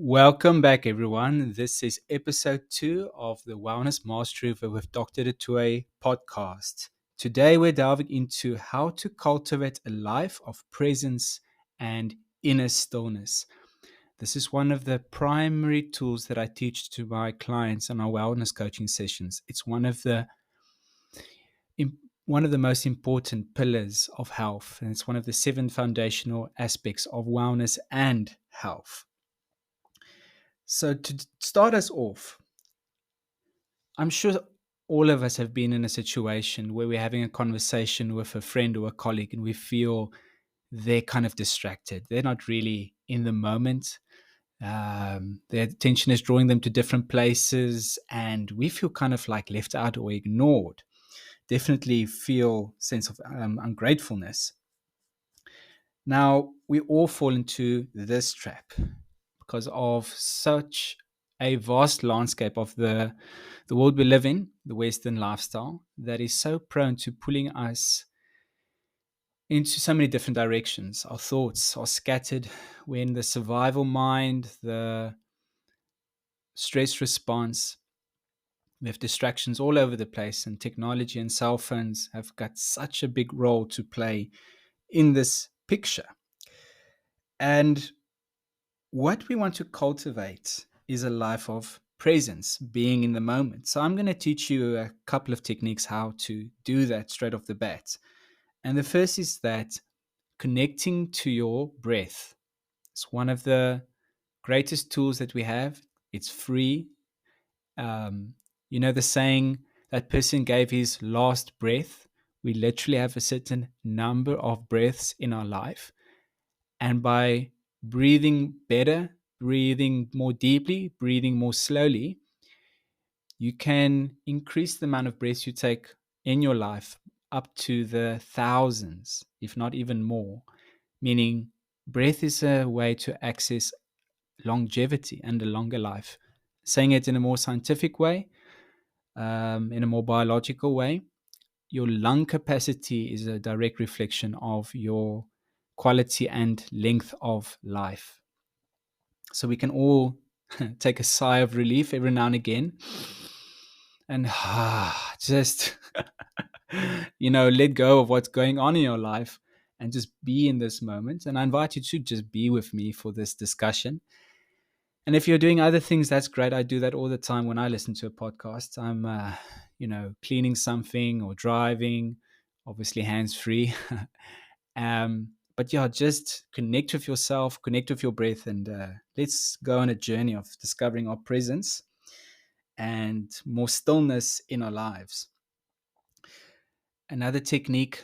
Welcome back, everyone. This is episode 2 of the Wellness Mastery with Dr. Du Toit podcast. Today, we're diving into how to cultivate a life of presence and inner stillness. This is one of the primary tools that I teach to my clients in our wellness coaching sessions. It's one of the most important pillars of health, and it's one of the 7 foundational aspects of wellness and health. So, to start us off, I'm sure all of us have been in a situation where we're having a conversation with a friend or a colleague and we feel they're kind of distracted. They're not really in the moment. Their attention is drawing them to different places, and we feel kind of like left out or ignored. Definitely feel sense of ungratefulness. Now, we all fall into this trap because of such a vast landscape of the world we live in, the Western lifestyle, that is so prone to pulling us into so many different directions. Our thoughts are scattered. We're in the survival mind, the stress response. We have distractions all over the place, and technology and cell phones have got such a big role to play in this picture. And what we want to cultivate is a life of presence, being in the moment. So I'm going to teach you a couple of techniques how to do that straight off the bat. And the first is that connecting to your breath. It's one of the greatest tools that we have. It's free. Um, the saying, that person gave his last breath. We literally have a certain number of breaths in our life. And by breathing better, breathing more deeply, breathing more slowly, you can increase the amount of breaths you take in your life up to the thousands, if not even more. Meaning, breath is a way to access longevity and a longer life. Saying it in a more scientific way, in a more biological way, your lung capacity is a direct reflection of your quality and length of life. So we can all take a sigh of relief every now and again and just, let go of what's going on in your life and just be in this moment. And I invite you to just be with me for this discussion. And if you're doing other things, that's great. I do that all the time when I listen to a podcast. I'm, cleaning something or driving, obviously hands free. But yeah, just connect with yourself, connect with your breath, and let's go on a journey of discovering our presence and more stillness in our lives. Another technique,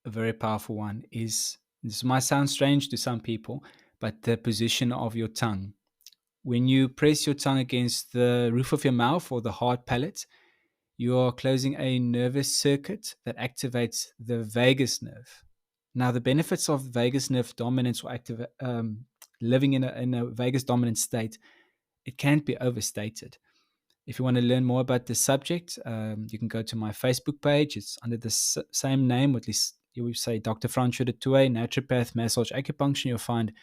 a very powerful one, is this might sound strange to some people, but the position of your tongue. When you press your tongue against the roof of your mouth or the hard palate, you are closing a nervous circuit that activates the vagus nerve. Now, the benefits of vagus nerve dominance or living in a vagus dominant state, it can't be overstated. If you want to learn more about this subject, you can go to my Facebook page. It's under the same name, or at least you will say Dr. Francois du Toit, naturopath, massage, acupuncture. You'll find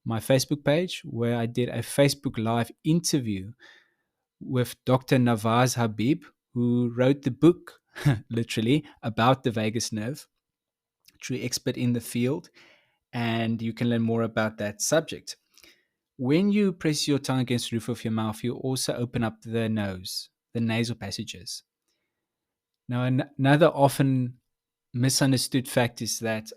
my Facebook page where I did a Facebook Live interview with Dr. Nawaz Habib, who wrote the book, literally, about the vagus nerve, true expert in the field, and you can learn more about that subject. When you press your tongue against the roof of your mouth, you also open up the nose, the nasal passages. Now, another often misunderstood fact is that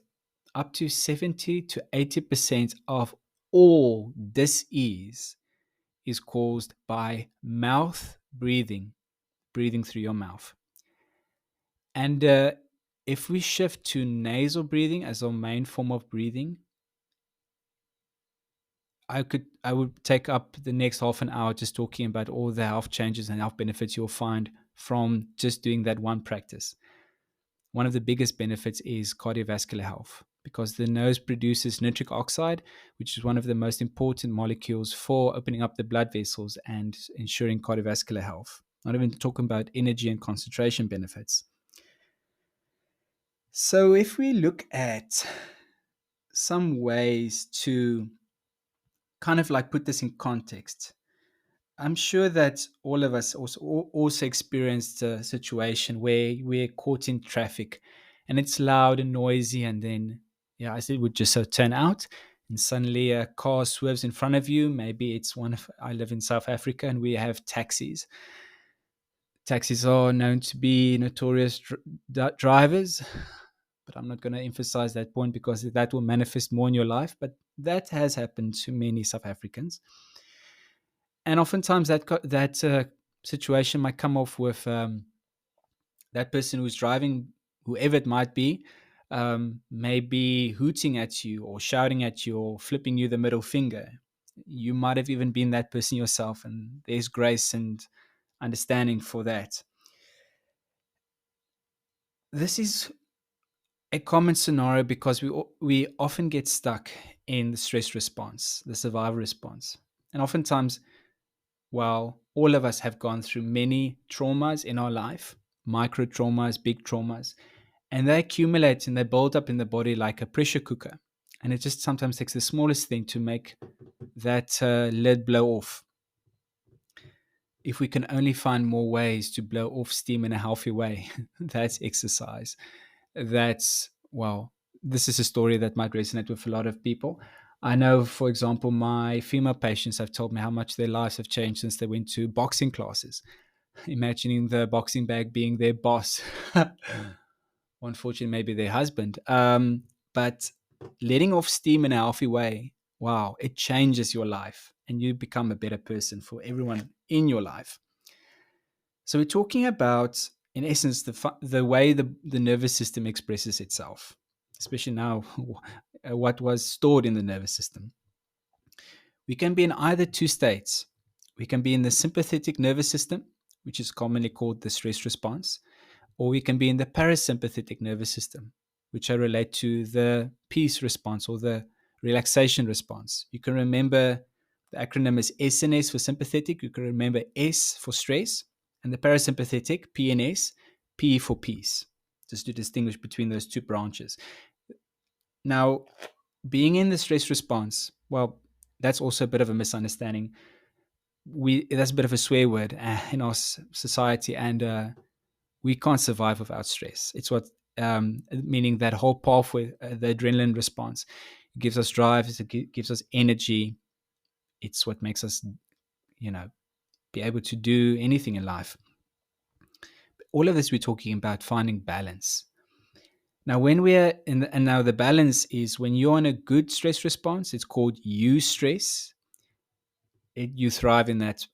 up to 70 to 80% of all disease is caused by mouth breathing, breathing through your mouth. And if we shift to nasal breathing as our main form of breathing, I would take up the next half an hour just talking about all the health changes and health benefits you'll find from just doing that one practice. One of the biggest benefits is cardiovascular health because the nose produces nitric oxide, which is one of the most important molecules for opening up the blood vessels and ensuring cardiovascular health. Not even talking about energy and concentration benefits. So if we look at some ways to kind of like put this in context, I'm sure that all of us also experienced a situation where we're caught in traffic and it's loud and noisy, and then, yeah, as it would just so turn out, and suddenly a car swerves in front of you. Maybe it's one of, I live in South Africa and we have taxis. Taxis are known to be notorious drivers, but I'm not going to emphasize that point because that will manifest more in your life. But that has happened to many South Africans, and oftentimes that situation might come off with that person who's driving, whoever it might be, maybe hooting at you or shouting at you or flipping you the middle finger. You might have even been that person yourself, and there's grace and understanding for that. This is a common scenario because we often get stuck in the stress response, the survival response, and oftentimes, well, all of us have gone through many traumas in our life, micro traumas, big traumas, and they accumulate and they build up in the body like a pressure cooker. And it just sometimes takes the smallest thing to make that lid blow off. If we can only find more ways to blow off steam in a healthy way, that's exercise. That's, well, this is a story that might resonate with a lot of people. I know, for example, my female patients have told me how much their lives have changed since they went to boxing classes, imagining the boxing bag being their boss. Unfortunately, maybe their husband. But letting off steam in a healthy way, wow, it changes your life and you become a better person for everyone in your life. So we're talking about, in essence, the way the nervous system expresses itself, especially now, what was stored in the nervous system. We can be in either two states. We can be in the sympathetic nervous system, which is commonly called the stress response, or we can be in the parasympathetic nervous system, which I relate to the peace response or the relaxation response. You can remember the acronym is SNS for sympathetic. You can remember S for stress, and the parasympathetic, PNS, P for peace, just to distinguish between those two branches. Now, being in the stress response, well, that's also a bit of a misunderstanding. That's a bit of a swear word in our society, and we can't survive without stress. It's what meaning that whole pathway, the adrenaline response, it gives us drive, it gives us energy. It's what makes us, you know, be able to do anything in life. All of this, we're talking about finding balance. Now, when we're in, and now the balance is when you're in a good stress response. It's called eustress. You thrive in that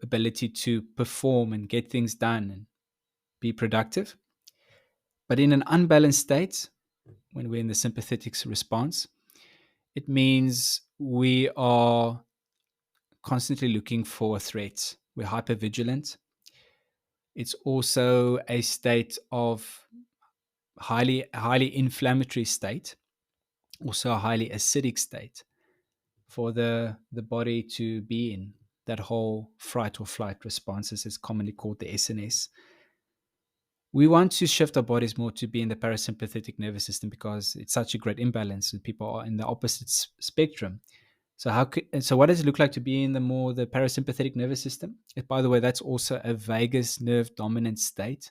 ability to perform and get things done and be productive. But in an unbalanced state, when we're in the sympathetic response, it means we are constantly looking for a threat. We're hypervigilant. It's also a state of highly inflammatory state, also a highly acidic state for the body to be in. That whole fright or flight responses is commonly called the SNS. We want to shift our bodies more to be in the parasympathetic nervous system because it's such a great imbalance and people are in the opposite spectrum. So what does it look like to be in the parasympathetic nervous system? By the way, that's also a vagus nerve dominant state.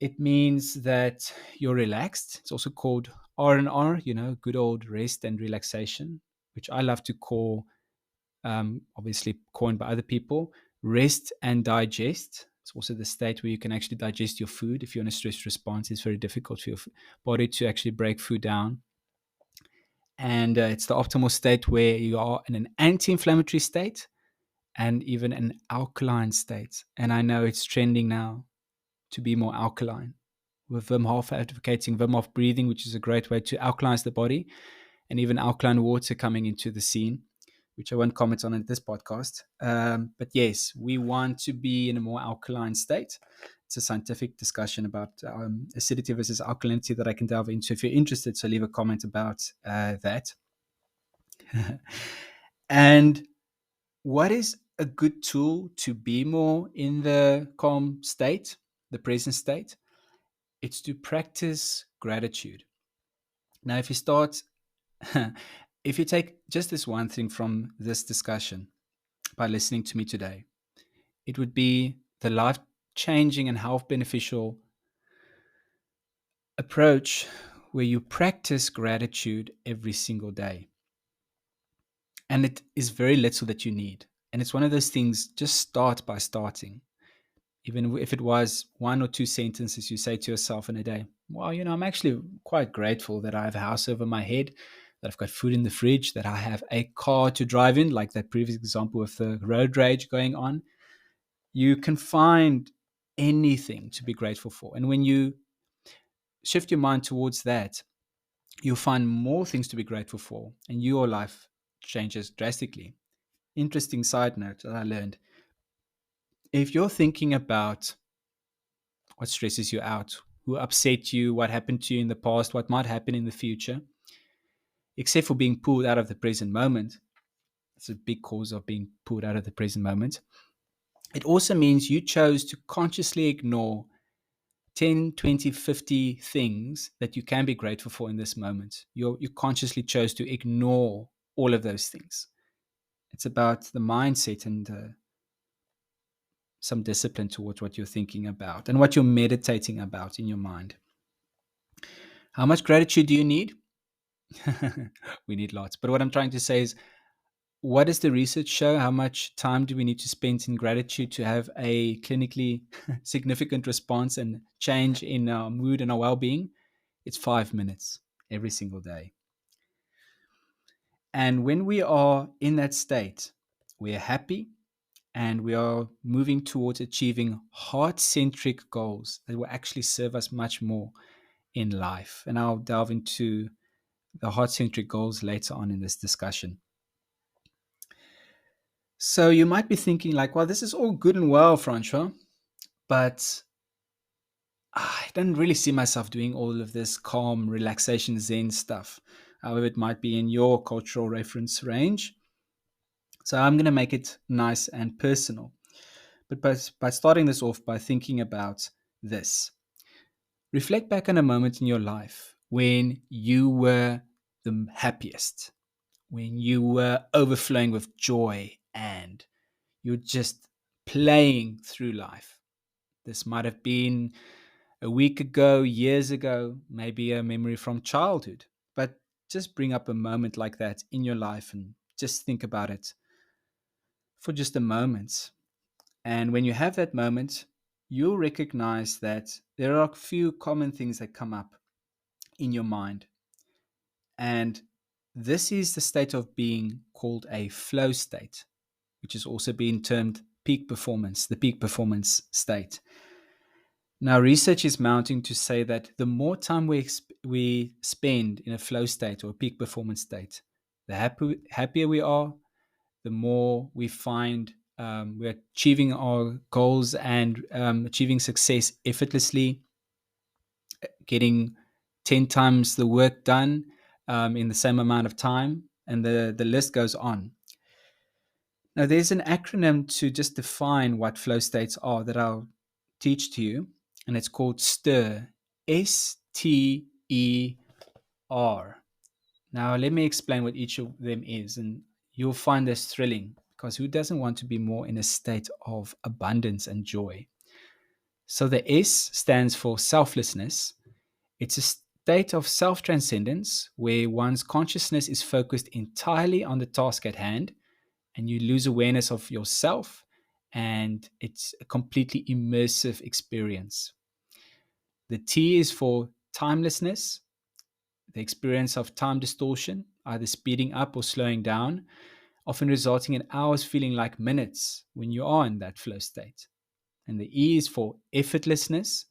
It means that you're relaxed. It's also called R&R, good old rest and relaxation, which I love to call, obviously coined by other people, rest and digest. It's also the state where you can actually digest your food. If you're in a stress response, it's very difficult for your body to actually break food down. And it's the optimal state where you are in an anti-inflammatory state and even an alkaline state. And I know it's trending now to be more alkaline, with Wim Hof advocating Wim Hof breathing, which is a great way to alkalinize the body, and even alkaline water coming into the scene, which I won't comment on in this podcast. But yes, we want to be in a more alkaline state. It's a scientific discussion about acidity versus alkalinity that I can delve into if you're interested. So leave a comment about that. And what is a good tool to be more in the calm state, the present state? It's to practice gratitude. Now, if you start If you take just this one thing from this discussion by listening to me today, it would be the life changing and health beneficial approach where you practice gratitude every single day. And it is very little that you need. And it's one of those things, just start by starting. Even if it was one or two sentences you say to yourself in a day, well, I'm actually quite grateful that I have a house over my head, that I've got food in the fridge, that I have a car to drive in, like that previous example with the road rage going on. You can find anything to be grateful for. And when you shift your mind towards that, you'll find more things to be grateful for, and your life changes drastically. Interesting side note that I learned: if you're thinking about what stresses you out, who upset you, what happened to you in the past, what might happen in the future, except for being pulled out of the present moment, it's a big cause of being pulled out of the present moment. It also means you chose to consciously ignore 10, 20, 50 things that you can be grateful for in this moment. You consciously chose to ignore all of those things. It's about the mindset and some discipline towards what you're thinking about and what you're meditating about in your mind. How much gratitude do you need? We need lots. But what I'm trying to say is, what does the research show? How much time do we need to spend in gratitude to have a clinically significant response and change in our mood and our well being? It's 5 minutes every single day. And when we are in that state, we are happy and we are moving towards achieving heart centric goals that will actually serve us much more in life. And I'll delve into the heart centric goals later on in this discussion. So you might be thinking, like, well, this is all good and well, Francois, but I don't really see myself doing all of this calm, relaxation, Zen stuff. However, it might be in your cultural reference range. So I'm going to make it nice and personal. But by starting this off by thinking about this, reflect back on a moment in your life when you were the happiest, when you were overflowing with joy and you're just playing through life. This might have been a week ago, years ago, maybe a memory from childhood. But just bring up a moment like that in your life and just think about it for just a moment. And when you have that moment, you'll recognize that there are a few common things that come up in your mind. And this is the state of being called a flow state, which is also being termed peak performance, the peak performance state. Now, research is mounting to say that the more time we spend in a flow state or a peak performance state, the happier we are, the more we find we're achieving our goals and achieving success effortlessly, getting 10 times the work done in the same amount of time, and the list goes on. Now, there's an acronym to just define what flow states are that I'll teach to you, and it's called STER. STER. Now, let me explain what each of them is, and you'll find this thrilling because who doesn't want to be more in a state of abundance and joy? So, the S stands for selflessness. It's a state of self transcendence where one's consciousness is focused entirely on the task at hand and you lose awareness of yourself, and it's a completely immersive experience. The T is for timelessness, the experience of time distortion, either speeding up or slowing down, often resulting in hours feeling like minutes when you are in that flow state. And the E is for effortlessness,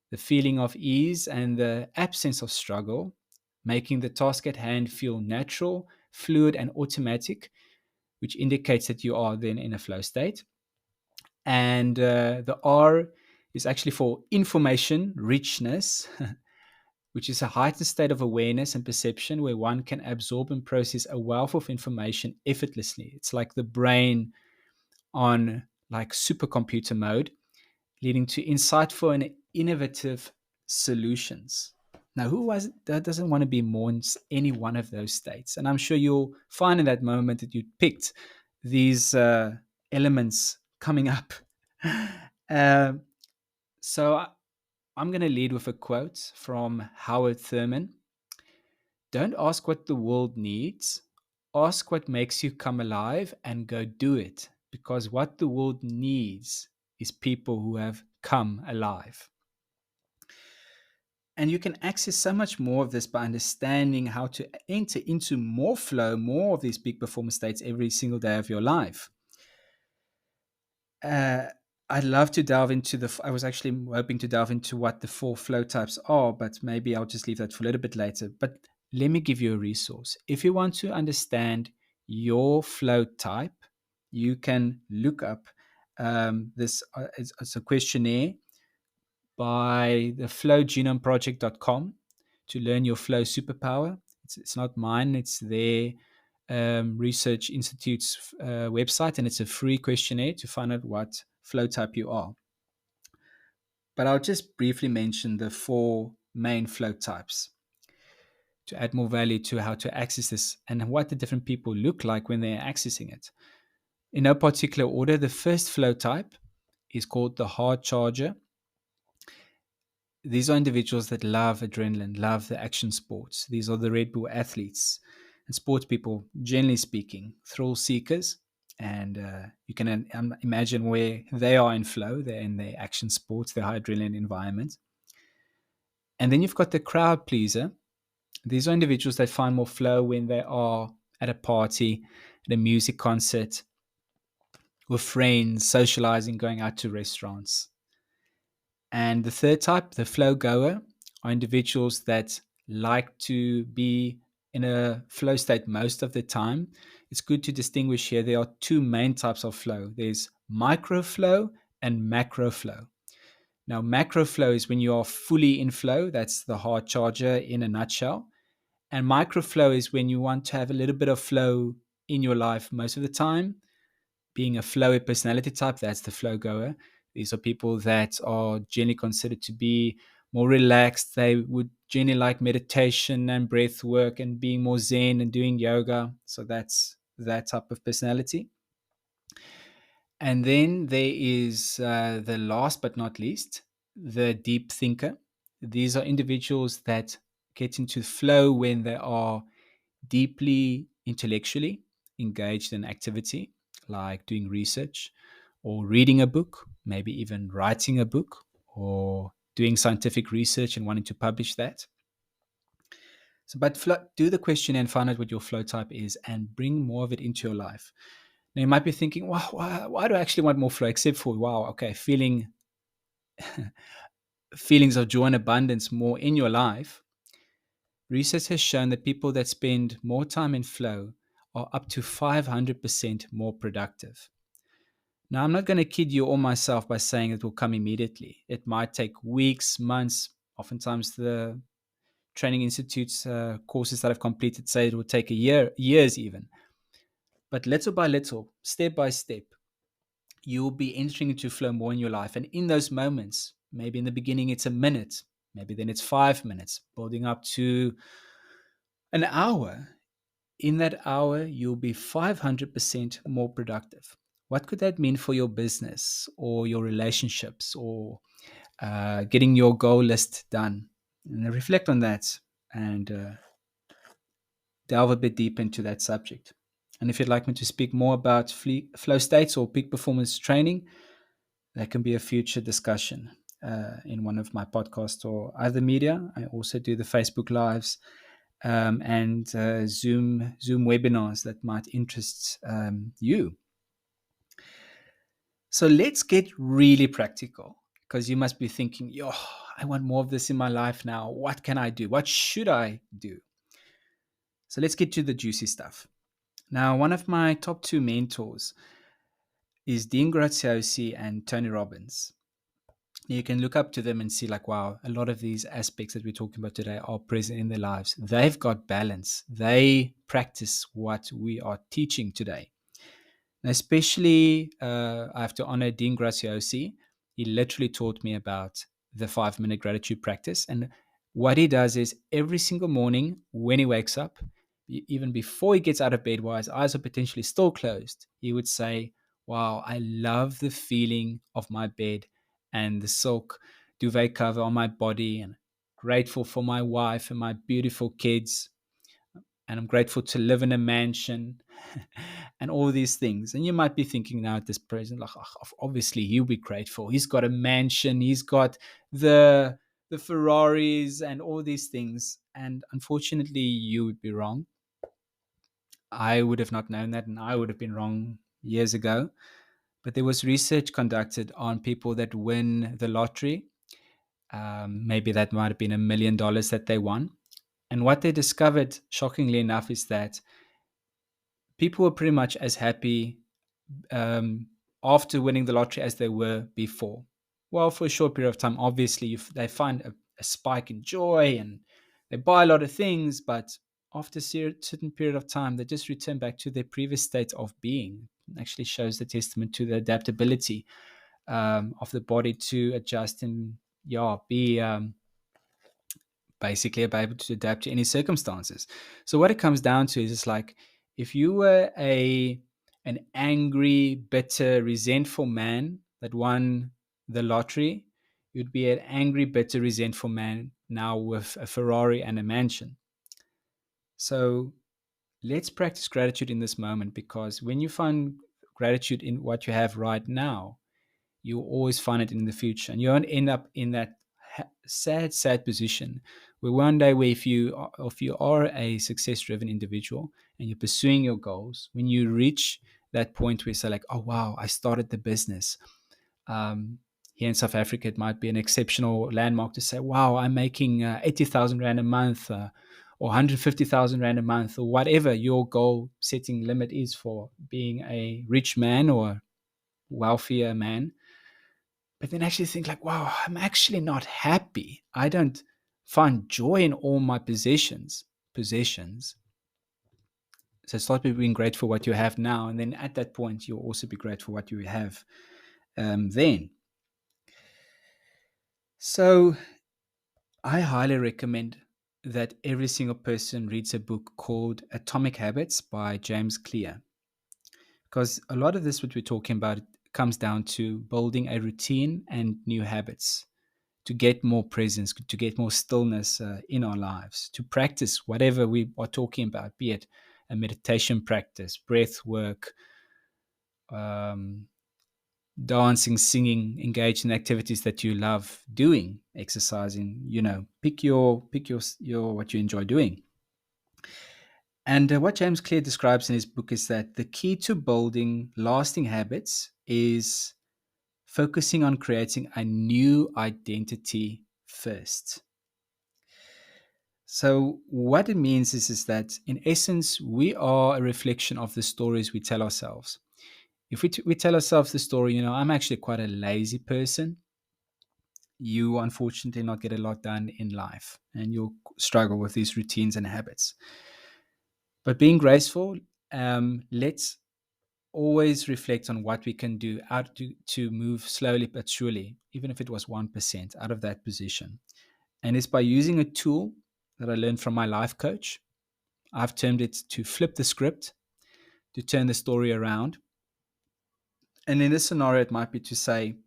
the feeling of ease and the absence of struggle, making the task at hand feel natural, fluid, and automatic, which indicates that you are then in a flow state. And the R is actually for information richness, which is a heightened state of awareness and perception where one can absorb and process a wealth of information effortlessly. It's like the brain on like supercomputer mode, leading to insightful and innovative solutions. Now, who was that doesn't want to be more in any one of those states? And I'm sure you'll find in that moment that you picked these elements coming up. Um, so I'm going to lead with a quote from Howard Thurman. Don't ask what the world needs. Ask what makes you come alive and go do it. Because what the world needs is people who have come alive. And you can access so much more of this by understanding how to enter into more flow, more of these peak performance states every single day of your life. Uh, I'd love to delve into I was actually hoping to delve into what the four flow types are, but maybe I'll just leave that for a little bit later. But let me give you a resource. If you want to understand your flow type, you can look up this. It's a questionnaire by the flowgenomeproject.com to learn your flow superpower. It's not mine, it's their research institute's website, and it's a free questionnaire to find out what flow type you are. But I'll just briefly mention the four main flow types to add more value to how to access this and what the different people look like when they're accessing it. In no particular order, the first flow type is called the hard charger. These are individuals that love adrenaline, love the action sports. These are the Red Bull athletes and sports people, generally speaking, thrill seekers. And you can imagine where they are in flow. They're in their action sports, their high adrenaline environment. And then you've got the crowd pleaser. These are individuals that find more flow when they are at a party, at a music concert, with friends, socializing, going out to restaurants. And the third type, the flow goer, are individuals that like to be in a flow state most of the time. It's good to distinguish here. There are two main types of flow. There's micro flow and macro flow. Now, macro flow is when you are fully in flow. That's the hard charger in a nutshell. And micro flow is when you want to have a little bit of flow in your life most of the time. Being a flowy personality type, that's the flow goer. These are people that are generally considered to be more relaxed. They would generally like meditation and breath work and being more zen and doing yoga. So that's that type of personality. And then there is the last but not least, the deep thinker. These are individuals that get into flow when they are deeply intellectually engaged in activity like doing research or reading a book, maybe even writing a book or doing scientific research and wanting to publish that. So, but do the question and find out what your flow type is and bring more of it into your life. Now, you might be thinking, wow, why do I actually want more flow? Except for, wow, okay, feelings of joy and abundance more in your life. Research has shown that people that spend more time in flow are up to 500% more productive. Now, I'm not going to kid you or myself by saying it will come immediately. It might take weeks, months. Oftentimes, the training institutes courses that I've completed say it will take a year, years even. But little by little, step by step, you'll be entering into flow more in your life. And in those moments, maybe in the beginning it's a minute, maybe then it's 5 minutes, building up to an hour. In that hour, you'll be 500% more productive. What could that mean for your business or your relationships or getting your goal list done? And reflect on that and delve a bit deep into that subject. And if you'd like me to speak more about flow states or peak performance training, that can be a future discussion in one of my podcasts or other media. I also do the Facebook Lives and Zoom webinars that might interest you. So let's get really practical because you must be thinking, yo, I want more of this in my life now. What can I do? What should I do? So let's get to the juicy stuff. Now, one of my top two mentors is Dean Graziosi and Tony Robbins. You can look up to them and see like, wow, a lot of these aspects that we're talking about today are present in their lives. They've got balance. They practice what we are teaching today. And especially, I have to honor Dean Graziosi. He literally taught me about the 5-minute gratitude practice. And What he does is every single morning when he wakes up, even before he gets out of bed while his eyes are potentially still closed, he would say, "Wow, I love the feeling of my bed and the silk duvet cover on my body, and grateful for my wife and my beautiful kids, and I'm grateful to live in a mansion," and all these things. And you might be thinking now at this present, like, "Oh, obviously he'll be grateful. He's got a mansion, he's got the the Ferraris and all these things." And unfortunately, you would be wrong. I would have not known that, and I would have been wrong years ago. But there was research conducted on people that win the lottery. Maybe that might have been $1 million that they won. And what they discovered, shockingly enough, is that people were pretty much as happy um, after winning the lottery as they were before. Well, for a short period of time, obviously, they find a spike in joy and they buy a lot of things, but after a certain period of time, they just return back to their previous state of being. It actually shows the testament to the adaptability of the body to adjust and, yeah, be basically able to adapt to any circumstances. So what it comes down to is, it's like, if you were a an angry, bitter, resentful man that won the lottery, you'd be an angry, bitter, resentful man now with a Ferrari and a mansion. So let's practice gratitude in this moment, because when you find gratitude in what you have right now, you'll always find it in the future, and you won't end up in that sad position where one day, where if you are a success driven individual and you're pursuing your goals, when you reach that point where you say, like, "Oh wow, I started the business." Here in South Africa, it might be an exceptional landmark to say, "Wow, I'm making 80,000 rand a month, or 150,000 rand a month," or whatever your goal setting limit is for being a rich man or wealthier man. But then actually think, like, "Wow, I'm actually not happy. I don't find joy in all my possessions." So start by being grateful for what you have now, and then at that point, you'll also be grateful for what you have then. So I highly recommend that every single person reads a book called Atomic Habits by James Clear, because a lot of this, what we're talking about, comes down to building a routine and new habits to get more presence, to get more stillness in our lives, to practice whatever we are talking about, be it a meditation practice, breath work, um, dancing, singing, engage in activities that you love doing, exercising. Pick your what you enjoy doing. And what James Clear describes in his book is that the key to building lasting habits is focusing on creating a new identity first. So what it means is that, in essence, we are a reflection of the stories we tell ourselves. If we tell ourselves the story, "I'm actually quite a lazy person," you unfortunately not get a lot done in life, and you'll struggle with these routines and habits. But being graceful, let's always reflect on what we can do out to move slowly but surely, even if it was 1% out of that position. And it's by using a tool that I learned from my life coach. I've termed it to flip the script, to turn the story around. And in this scenario, it might be to say,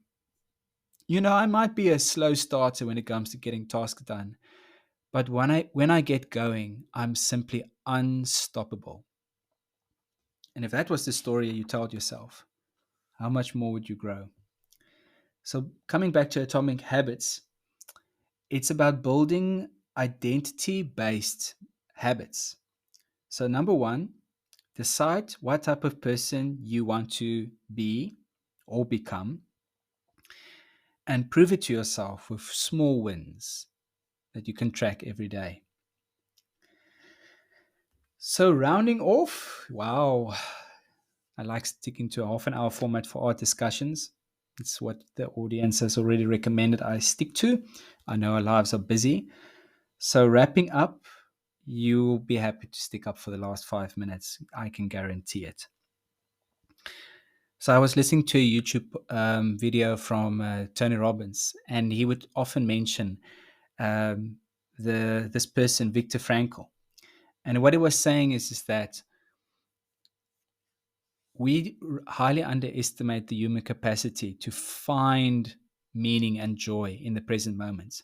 I might be a slow starter when it comes to getting tasks done, but when I get going, I'm simply unstoppable. And if that was the story you told yourself, how much more would you grow? So coming back to Atomic Habits, it's about building identity-based habits. So number one, decide what type of person you want to be or become, and prove it to yourself with small wins that you can track every day. So, rounding off, wow, I like sticking to a half an hour format for our discussions. It's what the audience has already recommended I stick to. I know our lives are busy. So, wrapping up, you'll be happy to stick up for the last 5 minutes. I can guarantee it. So I was listening to a YouTube video from Tony Robbins, and he would often mention um, this person, Viktor Frankl. And what he was saying is that we highly underestimate the human capacity to find meaning and joy in the present moment.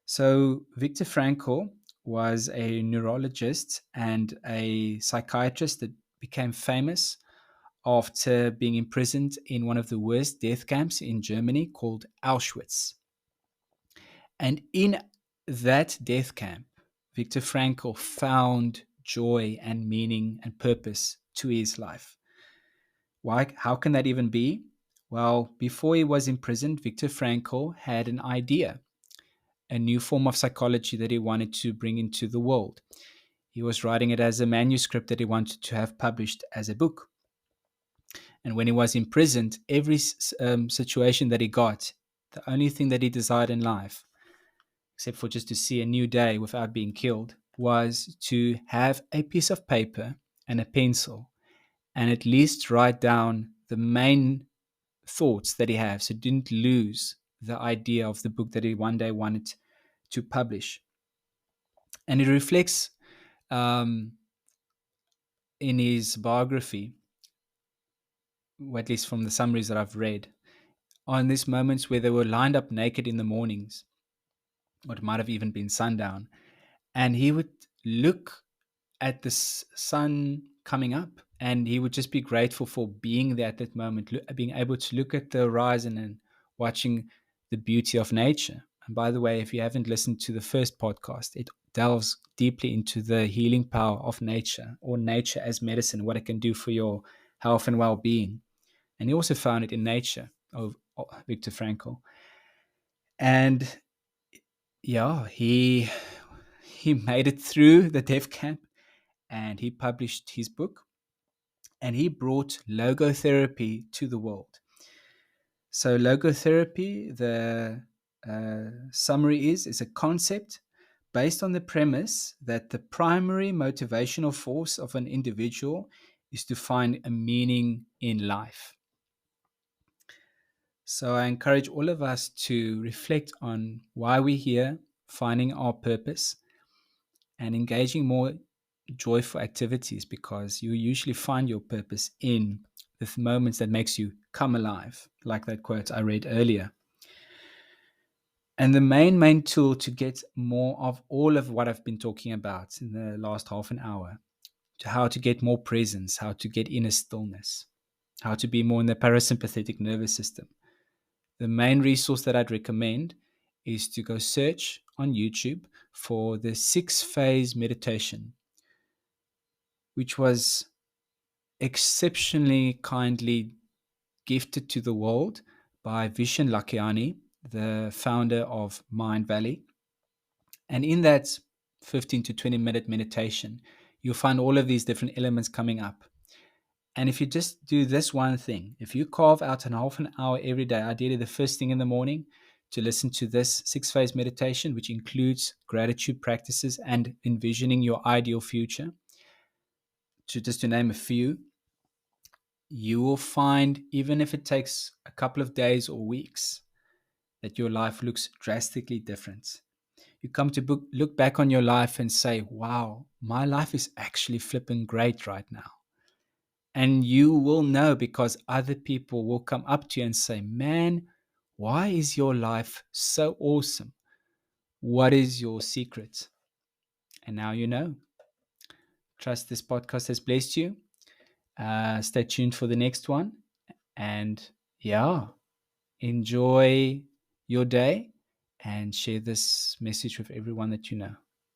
So, Viktor Frankl was a neurologist and a psychiatrist that became famous after being imprisoned in one of the worst death camps in Germany called Auschwitz. And in that death camp, Viktor Frankl found joy and meaning and purpose to his life. Why? How can that even be? Well, before he was imprisoned, Viktor Frankl had an idea, a new form of psychology that he wanted to bring into the world. He was writing it as a manuscript that he wanted to have published as a book. And when he was imprisoned, every situation that he got, the only thing that he desired in life, except for just to see a new day without being killed, was to have a piece of paper and a pencil and at least write down the main thoughts that he had, so didn't lose the idea of the book that he one day wanted to publish. And it reflects um, in his biography, or at least from the summaries that I've read, on these moments where they were lined up naked in the mornings, or it might have even been sundown, and he would look at the sun coming up, and he would just be grateful for being there at that moment, being able to look at the horizon and watching the beauty of nature. And by the way, if you haven't listened to the first podcast, it delves deeply into the healing power of nature, or nature as medicine, what it can do for your health and well-being. And he also found it in nature of Viktor Frankl. And yeah, he made it through the death camp, and he published his book, and he brought logotherapy to the world. So logotherapy, the summary is a concept based on the premise that the primary motivational force of an individual is to find a meaning in life. So I encourage all of us to reflect on why we're here, finding our purpose, and engaging more joyful activities, because you usually find your purpose in the moments that makes you come alive, like that quote I read earlier. And the main tool to get more of all of what I've been talking about in the last half an hour, to how to get more presence, how to get inner stillness, how to be more in the parasympathetic nervous system. The main resource that I'd recommend is to go search on YouTube for the 6-phase meditation, which was exceptionally kindly gifted to the world by Vishen Lakhiani, the founder of Mind Valley. And in that 15 to 20-minute meditation, you'll find all of these different elements coming up. And if you just do this one thing, if you carve out an half an hour every day, ideally the first thing in the morning, to listen to this 6-phase meditation, which includes gratitude practices and envisioning your ideal future, just to name a few, you will find, even if it takes a couple of days or weeks, that your life looks drastically different. You come to look back on your life and say, wow, my life is actually flipping great right now. And you will know, because other people will come up to you and say, man, why is your life so awesome? What is your secret? And now you know. Trust this podcast has blessed you. Stay tuned for the next one. And yeah, enjoy your day and share this message with everyone that you know.